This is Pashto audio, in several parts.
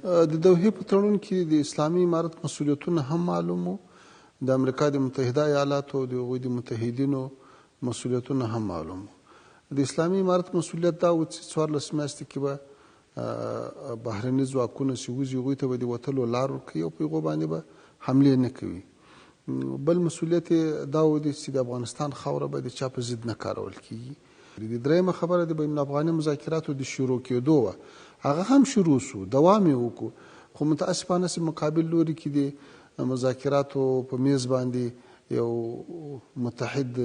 د دوحې په تړون کې د اسلامي امارت مسؤلیتونه هم معلوم وو، د امریکا د متحده ایالاتو او د هغوی د متحدینو مسؤلیتونه هم معلوم وو. د اسلامي امارت مسؤلیت دا و چې 14 میاشتې کې به بهرني ځواکونه چې وځي هغوی ته به د وتلو لار ورکوي او په هغو باندې به حملې نه کوي. بل مسؤلیت دا و چې د افغانستان خاوره به د چا په ضد نه کارول کیږي. د درېیمه خبره د بین الافغاني مذاکراتو د شروع کېدو وه، هغه هم شروع سو، دوام یې وکړو، خو متاسفانه چې مقابل لوري کې د مذاکراتو په میز باندې یو متحد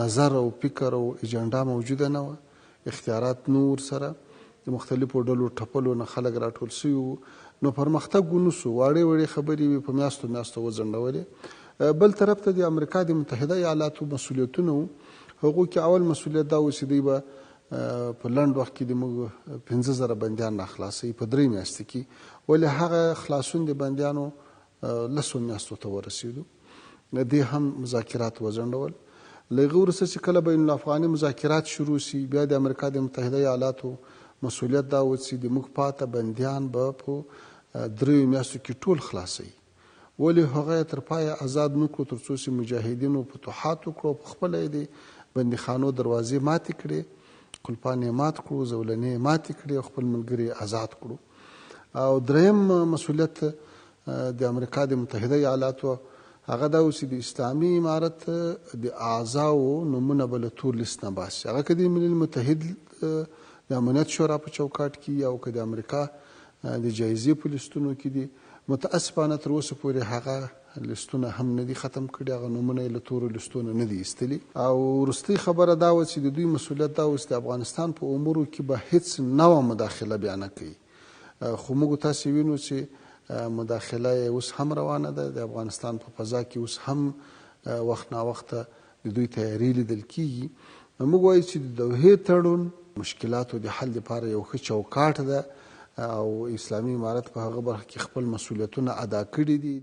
نظر او فکر او اجنډا موجوده نه وه، اختیارات نو ورسره د مختلفو ډلو ټپلو نه خلک راټول سوي وو، نو پرمختګ ونه سو، واړې وړې خبرې وې په میاشتو میاشتو وځنډولې. بل طرف ته د امریکا د متحده ایالاتو مسؤلیتونه وو، هغو کې اول مسؤلیت دا و چې دوی به په لنډ وخت کې د موږ 50,000 بندیان راخلاصوي په 3 میاشتې کې، ولې هغه خلاصون د بندیانو 10 میاشتو ته ورسېدو، دې هم مذاکرات وځنډول. له هغې وروسته چې کله بین الافغاني مذاکرات شروع سي، بیا د امریکا د متحده ایالاتو مسؤلیت دا و چې د موږ پاته بندیان به په 3 میاشتو کې ټول خلاصوي، ولې هغه یې تر پایه آزاد نه کړو تر څو چې مجاهدینو فتوحات وکړو، په خپله یې د بندیخانو دروازې ماتې کړې، قلفان یې مات کړو، زولنې یې ماتې کړې او خپل ملګري آزاد کړو. او درېیم مسؤلیت د امریکا د متحده ایالاتو هغه دا و چې د اسلامي امارت د اعضاو نومونه به له تور لیست نه باسي، هغه که د ملل متحد د امنیت شورا په چوکاټ کې او که د امریکا د جایزې په لیستونو کې دي. متاسفانه تر اوسه پورې هغه لیستونه هم نه دي ختم کړي، هغه نومونه یې له تورو لیستونو نه دي ایستلي. او وروستۍ خبره دا وه چې د دوی مسؤلیت دا و چې د افغانستان په امورو کې به هیڅ نوه مداخله بیا نه کوي، خو موږ تاسې وینو چې مداخله یې اوس هم روانه ده، د افغانستان په فضا کې اوس هم وخت ناوخته د دوی تیاري لیدل کیږي. موږ وایو چې د دوحې تړون مشکلاتو د حل لپاره یو ښه چوکاټ ده او اسلامي امارت په هغه برخه کې خپل مسؤلیتونه ادا کړي دي.